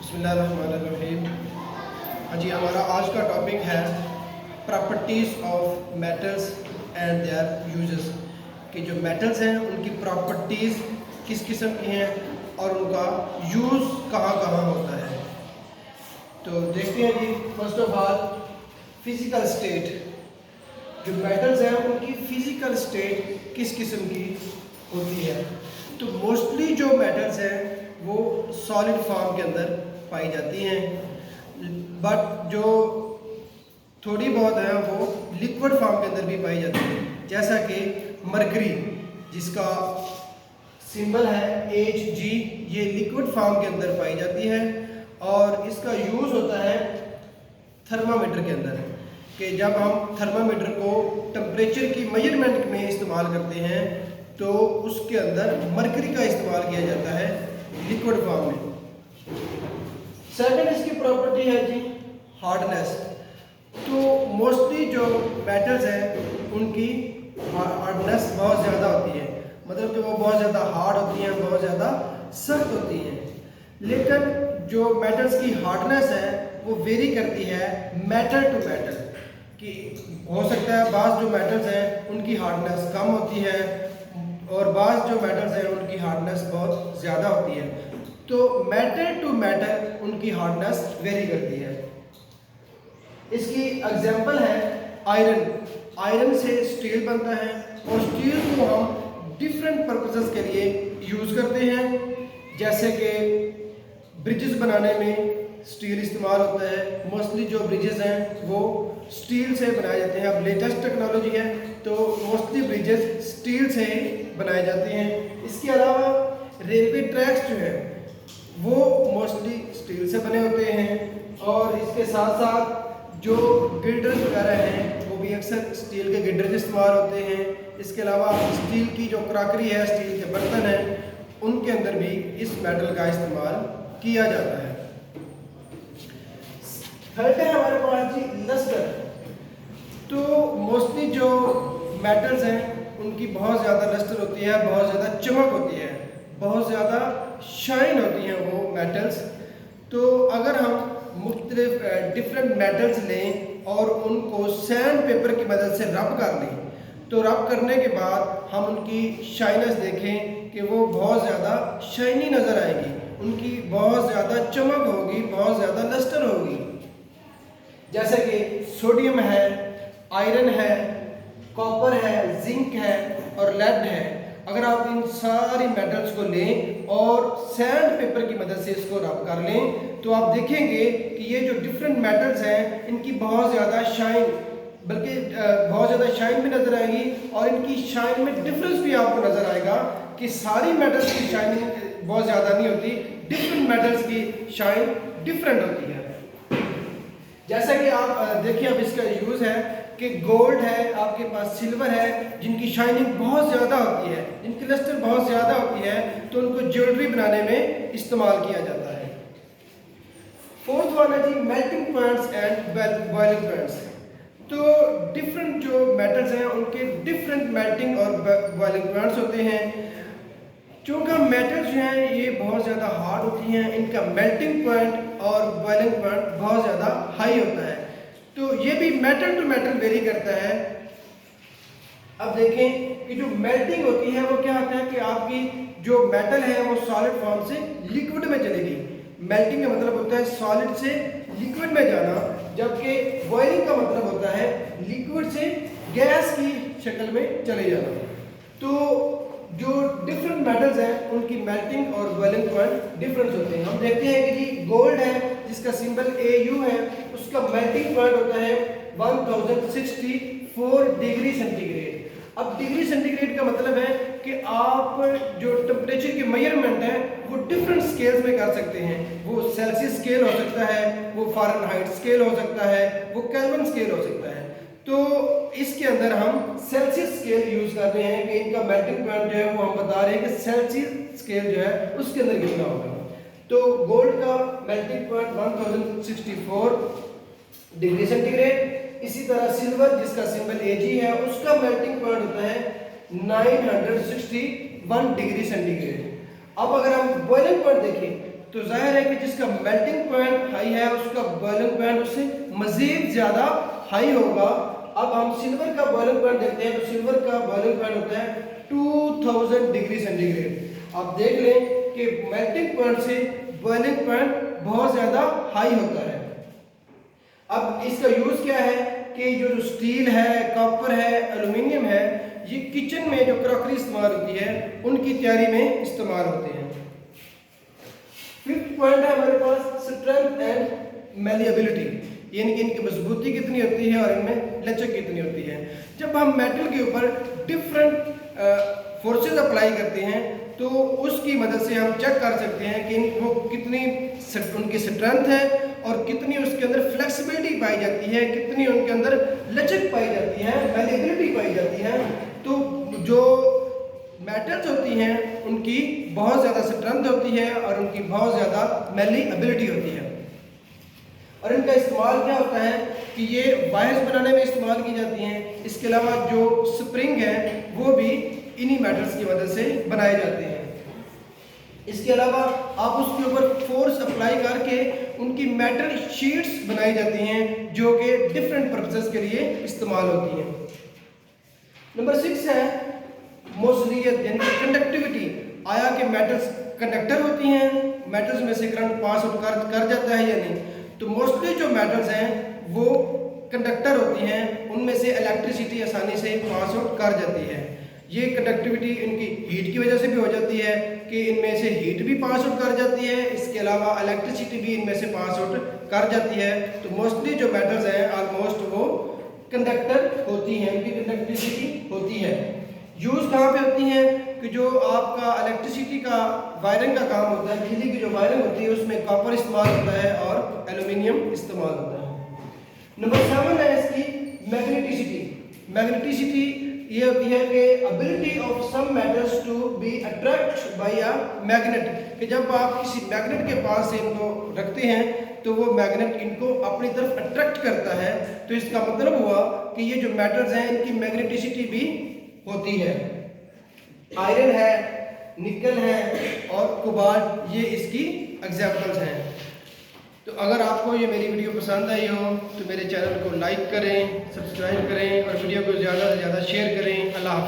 बिस्मिल्लाहिर्रहमानिर्रहीम। हाँ जी, हमारा आज का टॉपिक है properties of metals and there uses. कि जो मेटल्स हैं उनकी प्रॉपर्टीज़ किस किस्म की हैं और उनका यूज़ कहाँ कहाँ होता है। तो देखते हैं जी, first of all physical state. जो मेटल्स हैं उनकी फ़िज़िकल स्टेट किस किस्म की होती है। तो मोस्टली जो मेटल्स हैं वो सॉलिड फॉर्म के अंदर पाई जाती हैं, बट जो थोड़ी बहुत है वो लिक्विड फॉर्म के अंदर भी पाई जाती है। जैसा कि मरकरी, जिसका सिंबल है Hg, ये लिक्विड फॉर्म के अंदर पाई जाती है और इसका यूज़ होता है थर्मामीटर के अंदर। कि जब हम थर्मामीटर को टेम्परेचर की मेजरमेंट में इस्तेमाल करते हैं तो उसके अंदर मरकरी का इस्तेमाल किया जाता है लिक्विड फॉर्म में। सेकंड इसकी प्रॉपर्टी है जी हार्डनेस। तो मोस्टली जो मेटल्स हैं उनकी हार्डनेस बहुत ज़्यादा होती है, मतलब कि वो बहुत ज़्यादा हार्ड होती हैं, बहुत ज़्यादा सख्त होती हैं। लेकिन जो मेटल्स की हार्डनेस है वो वेरी करती है मेटल टू मेटल। कि हो सकता है बाज़ जो मेटल्स हैं उनकी हार्डनेस कम होती है और बाज़ जो मेटल्स हैं उनकी हार्डनेस बहुत ज़्यादा होती है। तो मेटल टू मेटल उनकी हार्डनेस वेरी करती है। इसकी एग्जांपल है आयरन। आयरन से स्टील बनता है और स्टील को हम डिफरेंट पर्पसेस के लिए यूज़ करते हैं। जैसे कि ब्रिजेस बनाने में स्टील इस्तेमाल होता है। मोस्टली जो ब्रिजेस हैं वो स्टील से बनाए जाते हैं। अब लेटेस्ट टेक्नोलॉजी है तो मोस्टली ब्रिजेस स्टील से ही बनाए जाते हैं। इसके अलावा रेलवे ट्रैक्स जो है वो मोस्टली स्टील से बने होते हैं और इसके साथ साथ जो गिल्डर्स वगैरह हैं वो भी अक्सर स्टील के गिल्डर्स इस्तेमाल होते हैं। इसके अलावा स्टील की जो क्रॉकरी है, स्टील के बर्तन हैं, उनके अंदर भी इस मेटल का इस्तेमाल किया जाता है। थर्ड है हमारे पास जी लस्टर। तो मोस्टली जो मेटल्स हैं उनकी बहुत ज़्यादा लस्टर होती है, बहुत ज़्यादा चमक होती है, बहुत ज़्यादा शाइन होती हैं वो मेटल्स। तो अगर हम मुख्तलिफ डिफरेंट मेटल्स लें और उनको सैंड पेपर की मदद से रब कर लें तो रब करने के बाद हम उनकी शाइनेस देखें कि वो बहुत ज़्यादा शाइनी नज़र आएगी, उनकी बहुत ज़्यादा चमक होगी, बहुत ज़्यादा लस्टर होगी। जैसे कि सोडियम है, आयरन है, कॉपर है, जिंक है और लेड है। अगर आप इन सारी मेटल्स को लें और सैंड पेपर की मदद से इसको रब कर लें तो आप देखेंगे कि ये जो डिफरेंट मेटल्स हैं इनकी बहुत ज़्यादा शाइन, बल्कि बहुत ज़्यादा शाइन भी नज़र आएगी और इनकी शाइन में डिफरेंस भी आपको नज़र आएगा कि सारी मेटल्स की शाइनिंग बहुत ज़्यादा नहीं होती, डिफरेंट मेटल्स की शाइन डिफरेंट होती है। जैसा कि आप देखिए, अब इसका यूज़ है कि गोल्ड है, आपके पास सिल्वर है, जिनकी शाइनिंग बहुत ज़्यादा होती है, जिनकी लस्टर बहुत ज़्यादा होती है, तो उनको ज्वेलरी बनाने में इस्तेमाल किया जाता है। फोर्थ वन है जी melting points and boiling points. तो डिफरेंट जो मेटल्स हैं उनके डिफरेंट मेल्टिंग और बॉइलिंग पॉइंट्स होते हैं। क्योंकि मेटल्स जो हैं ये बहुत ज़्यादा हार्ड होती हैं, इनका मेल्टिंग पॉइंट और बॉइलिंग पॉइंट बहुत ज़्यादा हाई होता है। तो ये भी मेटल टू मेटल वेरी करता है। अब देखें कि जो मेल्टिंग होती है वो क्या होता है कि आपकी जो मेटल है वो सॉलिड फॉर्म से लिक्विड में चलेगी। मेल्टिंग का मतलब होता है सॉलिड से लिक्विड में जाना, जबकि बॉइलिंग का मतलब होता है लिक्विड से गैस की शक्ल में चले जाना। तो जो डिफरेंट मेटल्स हैं उनकी मेल्टिंग और बॉइलिंग पॉइंट डिफरेंस होते हैं। हम देखते हैं कि जी गोल्ड है जिसका सिंबल AU है, उसका मेल्टिंग पॉइंट होता है 1064 डिग्री सेंटीग्रेड। अब डिग्री सेंटीग्रेड का मतलब है कि आप जो टेम्परेचर की मेजरमेंट है वो डिफरेंट स्केल्स में कर सकते हैं। वो सेल्सियस स्केल हो सकता है, वो फ़ारेनहाइट स्केल हो सकता है, वो केल्विन स्केल हो सकता है। तो इसके अंदर हम सेल्सियस स्केल यूज़ कर रहे हैं कि इनका मेल्टिंग पॉइंट जो है वो हम बता रहे हैं कि सेल्सियस स्केल जो है उसके अंदर कितना होगा। तो गोल्ड का मेल्टिंग पॉइंट 1064 डिग्री सेंटीग्रेड। इसी तरह सिल्वर जिसका सिंबल Ag है उसका मेल्टिंग पॉइंट होता है 961 डिग्री सेंटीग्रेड। अब अगर हम बॉइलिंग पॉइंट देखें तो जाहिर है कि जिसका मेल्टिंग पॉइंट हाई है उसका बॉइलिंग पॉइंट उससे मजीद ज़्यादा हाई होगा। अब हम सिल्वर का बॉइलिंग पॉइंट देखते हैं, तो सिल्वर का बॉइलिंग पॉइंट होता है 2000 डिग्री सेंटीग्रेड। आप देख लें कि मेल्टिंग पॉइंट से बॉइलिंग पॉइंट बहुत ज़्यादा हाई होता है। अब इसका यूज़ क्या है कि जो स्टील है, कॉपर है, एल्युमिनियम है, ये किचन में जो क्रॉकरी इस्तेमाल होती है उनकी तैयारी में इस्तेमाल होते हैं। फिफ्थ पॉइंट है हमारे पास स्ट्रेंथ एंड मैलिएबिलिटी, यानी कि इनकी मजबूती कितनी होती है और इनमें लचक कितनी होती है। जब हम मेटल के ऊपर डिफरेंट फोर्सेस अप्लाई करते हैं तो उसकी मदद से हम चेक कर सकते हैं कि वो कितनी उनकी स्ट्रेंथ है और कितनी उसके अंदर फ्लेक्सिबिलिटी पाई जाती है, कितनी उनके अंदर लचक पाई जाती है, मैलिएबिलिटी पाई जाती है। तो जो मेटल्स होती हैं उनकी बहुत ज़्यादा स्ट्रेंथ होती है और उनकी बहुत ज़्यादा मैलिएबिलिटी होती है। और इनका इस्तेमाल क्या होता है कि ये वायर्स बनाने में इस्तेमाल की जाती हैं। इसके अलावा जो स्प्रिंग है वो भी इन्हीं मेटल्स की मदद से बनाए जाते हैं। इसके अलावा आप उसके ऊपर फोर्स अप्लाई करके उनकी मेटल शीट्स बनाई जाती हैं जो कि डिफरेंट पर्पसेस के लिए इस्तेमाल होती हैं। नंबर 6 है मोसलियत यानी कि कंडक्टिविटी। आया कि मेटल्स कंडक्टर होती हैं, मेटल्स में से करंट पास आउट कर जाता है या नहीं। तो मोस्टली जो मेटल्स हैं वो कंडक्टर होती हैं, उनमें से इलेक्ट्रिसिटी आसानी से पास आउट कर जाती है। ये कंडक्टिविटी इनकी हीट की वजह से भी हो जाती है कि इनमें से हीट भी पास आउट कर जाती है, इसके अलावा इलेक्ट्रिसिटी भी इनमें से पास आउट कर जाती है। तो मोस्टली जो मेटल्स हैं ऑलमोस्ट वो कंडक्टर होती हैं, उनकी कंडक्टिविटी होती है। यूज़ कहाँ पे होती हैं कि जो आपका इलेक्ट्रिसिटी का वायरिंग का काम होता है, बिजली की जो वायरिंग होती है उसमें कॉपर इस्तेमाल होता है और एल्युमिनियम इस्तेमाल होता है। नंबर 7 है इसकी मैग्नेटिसिटी। मैग्नेटिसिटी ये होती है कि ability of some metals to be attract by a magnet, कि जब आप किसी मैग्नेट के पास से इनको रखते हैं तो वो मैग्नेट इनको अपनी तरफ अट्रैक्ट करता है। तो इसका मतलब हुआ कि ये जो मेटल्स हैं इनकी मैग्नेटिसिटी भी होती है। आयरन है, निकल है और कोबाल्ट, ये इसकी एग्जाम्पल्स हैं। तो अगर आपको ये मेरी वीडियो पसंद आई हो तो मेरे चैनल को लाइक करें, सब्सक्राइब करें और वीडियो को ज़्यादा से ज़्यादा शेयर करें। अल्लाह हाफ़िज़।